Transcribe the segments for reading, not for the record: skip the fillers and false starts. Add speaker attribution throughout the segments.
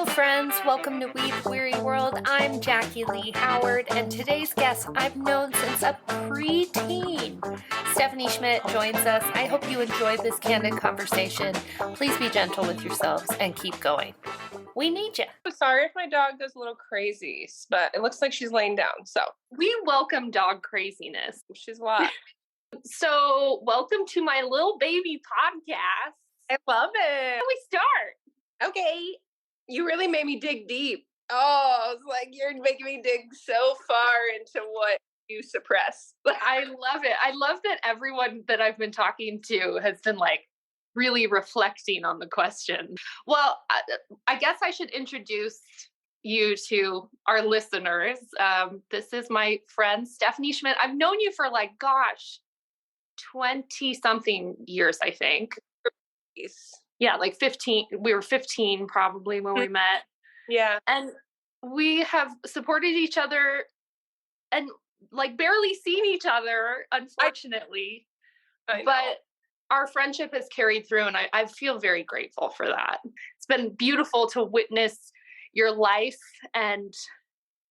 Speaker 1: Hello, friends. Welcome to Weep Weary World. I'm Jackie Lee Howard, and today's guest I've known since a preteen. Stephannie Schmit joins us. I hope you enjoyed this candid conversation. Please be gentle with yourselves and keep going. We need you.
Speaker 2: Sorry if my dog goes a little crazy, but it looks like she's laying down. So
Speaker 1: we welcome dog craziness.
Speaker 2: She's a lot.
Speaker 1: So welcome to my little baby podcast.
Speaker 2: I love it.
Speaker 1: How do we start?
Speaker 2: Okay. You really made me dig deep. Oh, I was like, you're making me dig so far into what you suppress.
Speaker 1: I love it. I love that everyone that I've been talking to has been like really reflecting on the question. Well, I guess I should introduce you to our listeners. This is my friend, Stephannie Schmit. I've known you for 20 something years, I think. Yeah, 15. We were 15 probably when we met.
Speaker 2: Yeah.
Speaker 1: And we have supported each other and barely seen each other, unfortunately.
Speaker 2: I know.
Speaker 1: But our friendship has carried through, and I feel very grateful for that. It's been beautiful to witness your life and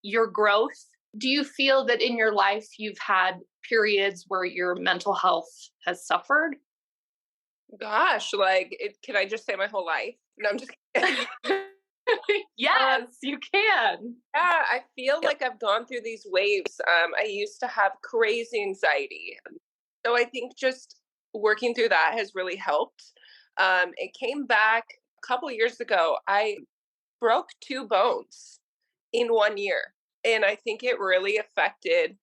Speaker 1: your growth. Do you feel that in your life you've had periods where your mental health has suffered?
Speaker 2: Gosh, can I just say my whole life? No, I'm just kidding.
Speaker 1: Yes, you can.
Speaker 2: Yeah, I feel like I've gone through these waves. I used to have crazy anxiety. So I think just working through that has really helped. It came back a couple years ago. I broke 2 bones in 1 year. And I think it really affected,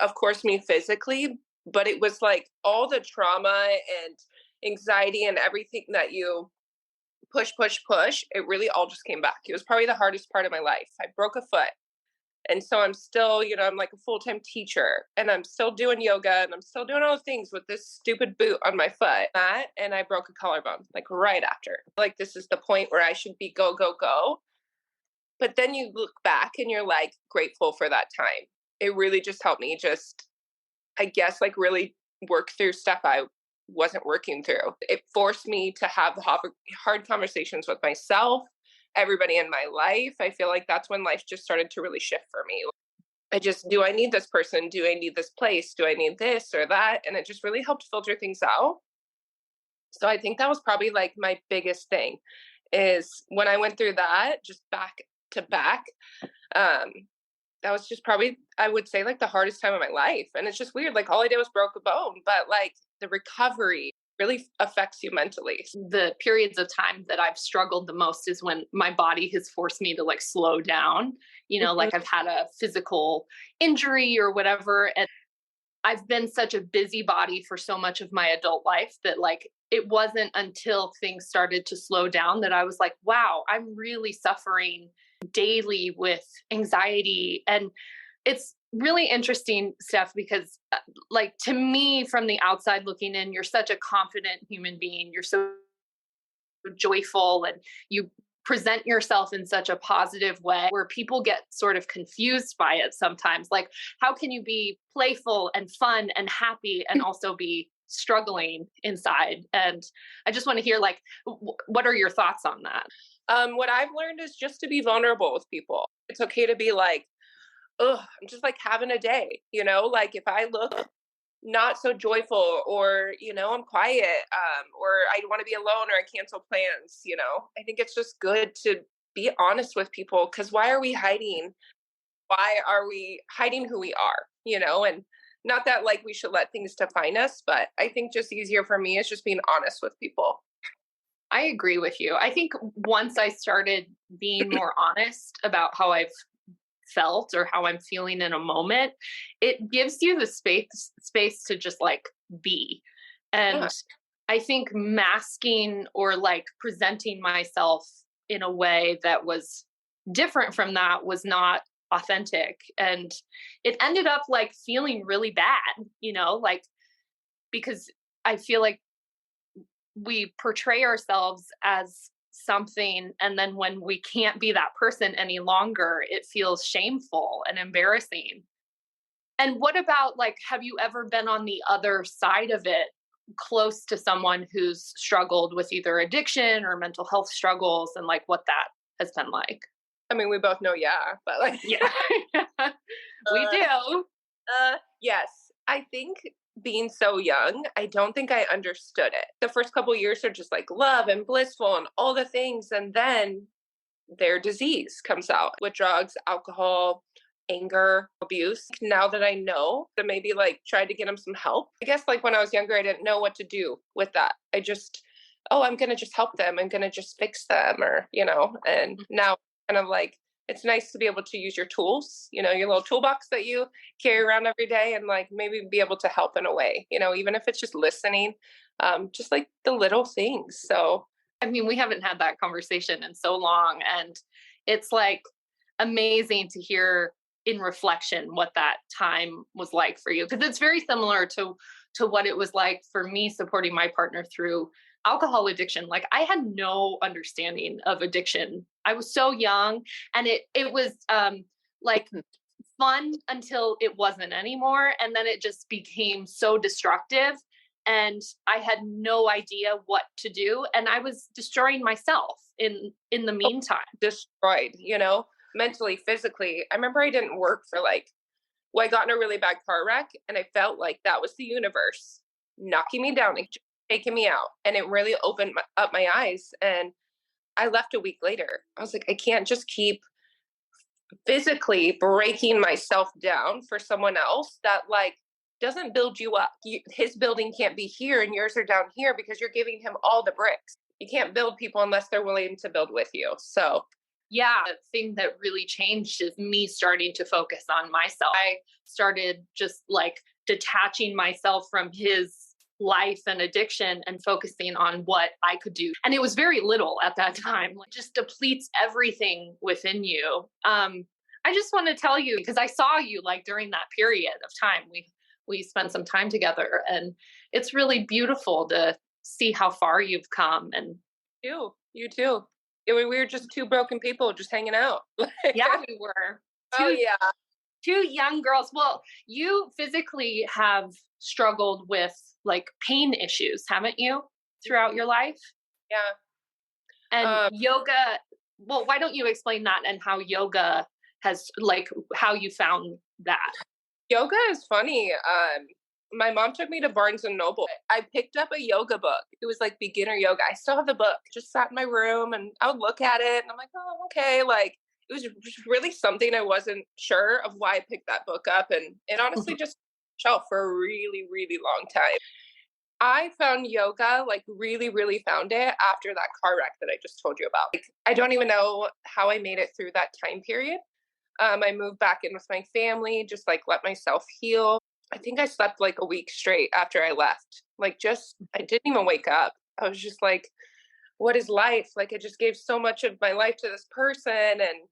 Speaker 2: of course, me physically, but it was all the trauma and anxiety and everything that you push, it really all just came back. It was probably the hardest part of my life. I broke a foot. And so I'm still, I'm like a full-time teacher, and I'm still doing yoga, and I'm still doing all the things with this stupid boot on my foot. And I broke a collarbone, right after. This is the point where I should be go, go, go. But then you look back and you're grateful for that time. It really just helped me really work through stuff I wasn't working through. It forced me to have hard conversations with myself, everybody in my life. I feel like that's when life just started to really shift for me. Do I need this person? Do I need this place? Do I need this or that? And it just really helped filter things out. So I think that was probably my biggest thing is when I went through that, just back to back. That was just probably, I would say, the hardest time of my life. And it's just weird. All I did was broke a bone, but the recovery really affects you mentally.
Speaker 1: The periods of time that I've struggled the most is when my body has forced me to slow down, I've had a physical injury or whatever. And I've been such a busybody for so much of my adult life that it wasn't until things started to slow down that I was like, wow, I'm really suffering daily with anxiety. And it's really interesting, Steph, because to me from the outside looking in, you're such a confident human being. You're so joyful and you present yourself in such a positive way where people get sort of confused by it sometimes. How can you be playful and fun and happy and also be struggling inside? And I just want to hear what are your thoughts on that?
Speaker 2: What I've learned is just to be vulnerable with people. It's okay to be I'm just having a day, if I look not so joyful or, I'm quiet, or I want to be alone or I cancel plans, I think it's just good to be honest with people, because why are we hiding? Why are we hiding who we are, and not that we should let things define us, but I think just easier for me is just being honest with people.
Speaker 1: I agree with you. I think once I started being more honest about how I've felt or how I'm feeling in a moment, it gives you the space to just be. And yeah. I think masking or presenting myself in a way that was different from that was not authentic. And it ended up feeling really bad, because I feel like we portray ourselves as something, and then when we can't be that person any longer, it feels shameful and embarrassing. And what about have you ever been on the other side of it, close to someone who's struggled with either addiction or mental health struggles, and what that has been like.
Speaker 2: I mean, we both know, yeah, but like,
Speaker 1: Yeah. We
Speaker 2: uh,
Speaker 1: do.
Speaker 2: yes, I think being so young, I don't think I understood it. The first couple years are just like love and blissful and all the things. And then their disease comes out with drugs, alcohol, anger, abuse. Now that I know, to maybe like try to get them some help. I guess like when I was younger, I didn't know what to do with that. I just, oh, I'm going to just help them. I'm going to just fix them or, and now kind of like, it's nice to be able to use your tools, your little toolbox that you carry around every day and like maybe be able to help in a way, even if it's just listening, just like the little things. So
Speaker 1: I mean, we haven't had that conversation in so long. And it's like amazing to hear in reflection what that time was like for you. Because it's very similar to what it was like for me supporting my partner through alcohol addiction. Like I had no understanding of addiction. I was so young and it was like fun until it wasn't anymore. And then it just became so destructive. And I had no idea what to do. And I was destroying myself in the meantime.
Speaker 2: destroyed, mentally, physically. I remember I didn't work for I got in a really bad car wreck and I felt like that was the universe knocking me down and taking me out. And it really opened up my eyes. And I left a week later. I was like, I can't just keep physically breaking myself down for someone else that doesn't build you up. His building can't be here and yours are down here because you're giving him all the bricks. You can't build people unless they're willing to build with you. So
Speaker 1: yeah, the thing that really changed is me starting to focus on myself. I started just like detaching myself from his life and addiction and focusing on what I could do. And it was very little at that time, like just depletes everything within you. I just want to tell you, because I saw you like during that period of time, we spent some time together and it's really beautiful to see how far you've come. And
Speaker 2: you too. We were just two broken people just hanging out.
Speaker 1: yeah, we were.
Speaker 2: Oh yeah.
Speaker 1: Two young girls. Well, you physically have struggled with like pain issues, haven't you, throughout your life?
Speaker 2: Yeah.
Speaker 1: And yoga, well, why don't you explain that and how yoga has like how you found that?
Speaker 2: Yoga is funny. My mom took me to Barnes and Noble. I picked up a yoga book. It was like beginner yoga. I still have the book. Just sat in my room and I would look at it and I'm like, oh, okay. Like it was really something I wasn't sure of why I picked that book up. And it honestly just shelf for a really, really long time. I found yoga, like really, really found it after that car wreck that I just told you about. Like, I don't even know how I made it through that time period. I moved back in with my family, just like let myself heal. I think I slept like a week straight after I left. I didn't even wake up. I was just like, what is life? Like, I just gave so much of my life to this person and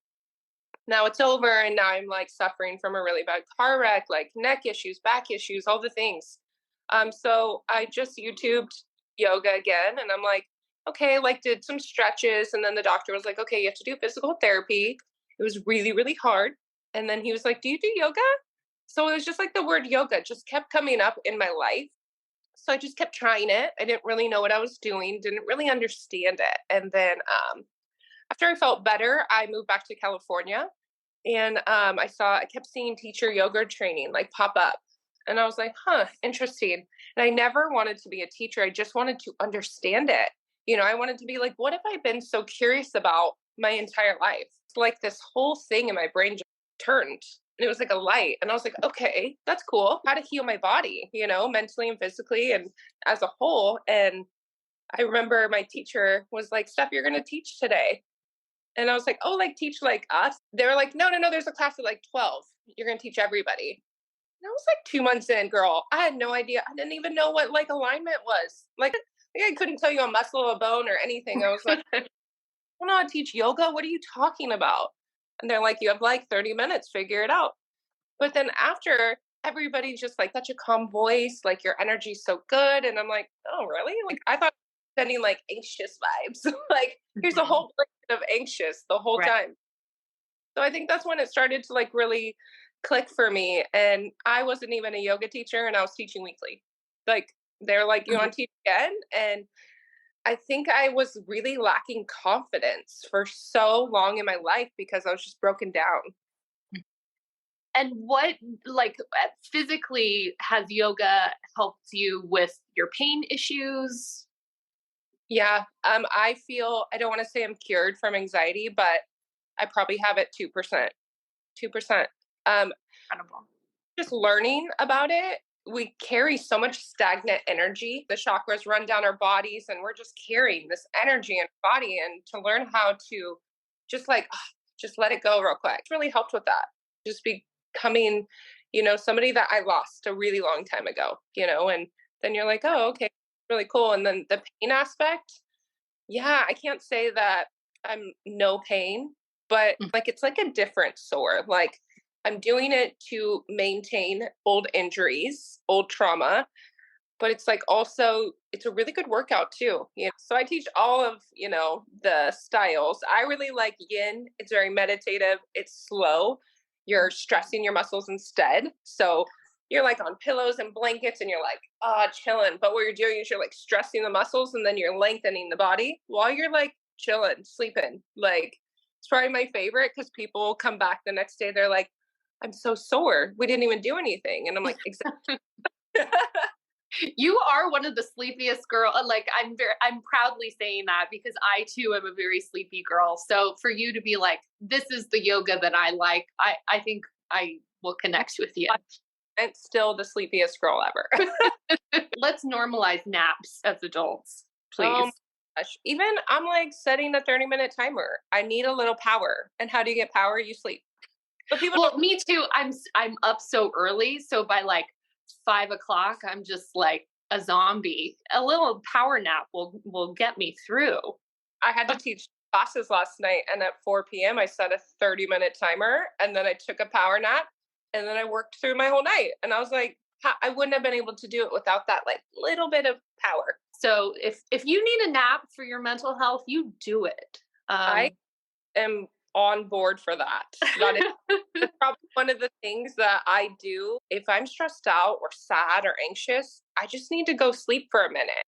Speaker 2: now it's over. And now I'm like suffering from a really bad car wreck, like neck issues, back issues, all the things. So I just YouTubed yoga again and I'm like, okay, like did some stretches. And then the doctor was like, okay, you have to do physical therapy. It was really, really hard. And then he was like, do you do yoga? So it was just like the word yoga just kept coming up in my life. So I just kept trying it. I didn't really know what I was doing, didn't really understand it. And then after I felt better, I moved back to California and I kept seeing teacher yoga training like pop up. And I was like, huh, interesting. And I never wanted to be a teacher. I just wanted to understand it. I wanted to be like, what have I been so curious about my entire life? It's like this whole thing in my brain just turned. And it was like a light. And I was like, okay, that's cool. How to heal my body, mentally and physically and as a whole. And I remember my teacher was like, Steph, you're going to teach today. And I was like, oh, like teach like us? They were like, no, there's a class of like 12. You're going to teach everybody. And I was like 2 months in, girl. I had no idea. I didn't even know what like alignment was. Like I couldn't tell you a muscle, a bone or anything. I was like, I don't know how to teach yoga. What are you talking about? And they're like, you have like 30 minutes, figure it out. But then after, everybody's just like such a calm voice, like your energy's so good. And I'm like, oh, really? Like I thought sending like anxious vibes. Like here's a whole person of anxious the whole time. So I think that's when it started to like really click for me. And I wasn't even a yoga teacher and I was teaching weekly. Like they're like, you want to teach again? And I think I was really lacking confidence for so long in my life because I was just broken down.
Speaker 1: And what, like, physically has yoga helped you with your pain issues?
Speaker 2: Yeah, I feel I don't want to say I'm cured from anxiety, but I probably have it 2%. 2%.
Speaker 1: Incredible.
Speaker 2: Just learning about it, we carry so much stagnant energy. The chakras run down our bodies, and we're just carrying this energy in our body. And to learn how to just like, just let it go real quick, it's really helped with that. Just becoming, somebody that I lost a really long time ago, and then you're like, oh, okay, really cool. And then the pain aspect, yeah, I can't say that I'm no pain, but like it's like a different sore. Like I'm doing it to maintain old injuries, old trauma, but it's like also it's a really good workout too. So I teach all of, the styles. I really like yin. It's very meditative. It's slow. You're stressing your muscles instead. So you're like on pillows and blankets and you're like, chilling. But what you're doing is you're like stressing the muscles and then you're lengthening the body while you're like chilling, sleeping. Like it's probably my favorite because people come back the next day. They're like, I'm so sore. We didn't even do anything. And I'm like, exactly.
Speaker 1: You are one of the sleepiest girl. Like I'm proudly saying that because I too am a very sleepy girl. So for you to be like, this is the yoga that I like, I think I will connect with you.
Speaker 2: I'm still the sleepiest girl ever.
Speaker 1: Let's normalize naps as adults, please.
Speaker 2: Gosh. Even I'm like setting a 30-minute timer. I need a little power. And how do you get power? You sleep. But
Speaker 1: well, me too. I'm up so early. So by like 5 o'clock, I'm just like a zombie. A little power nap will get me through.
Speaker 2: I had to teach classes last night, and at 4 p.m. I set a 30-minute timer, and then I took a power nap, and then I worked through my whole night. And I was like, I wouldn't have been able to do it without that like little bit of power.
Speaker 1: So if you need a nap for your mental health, you do it.
Speaker 2: I am on board for that. That's probably one of the things that I do. If I'm stressed out or sad or anxious, I just need to go sleep for a minute.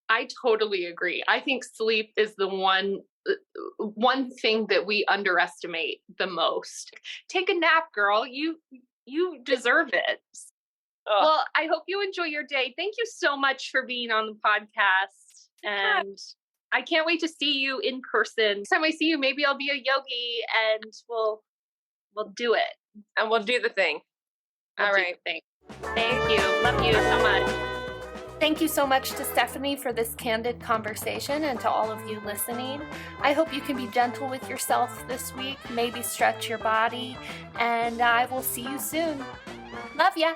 Speaker 1: I totally agree. I think sleep is the one thing that we underestimate the most. Take a nap, girl. You deserve it. Well, I hope you enjoy your day. Thank you so much for being on the podcast. And I can't wait to see you in person. Next time I see you, maybe I'll be a yogi and we'll do it.
Speaker 2: And we'll do the thing. All right.
Speaker 1: Thank you. Love you so much. Thank you so much to Stephannie for this candid conversation and to all of you listening. I hope you can be gentle with yourself this week, maybe stretch your body, and I will see you soon. Love ya.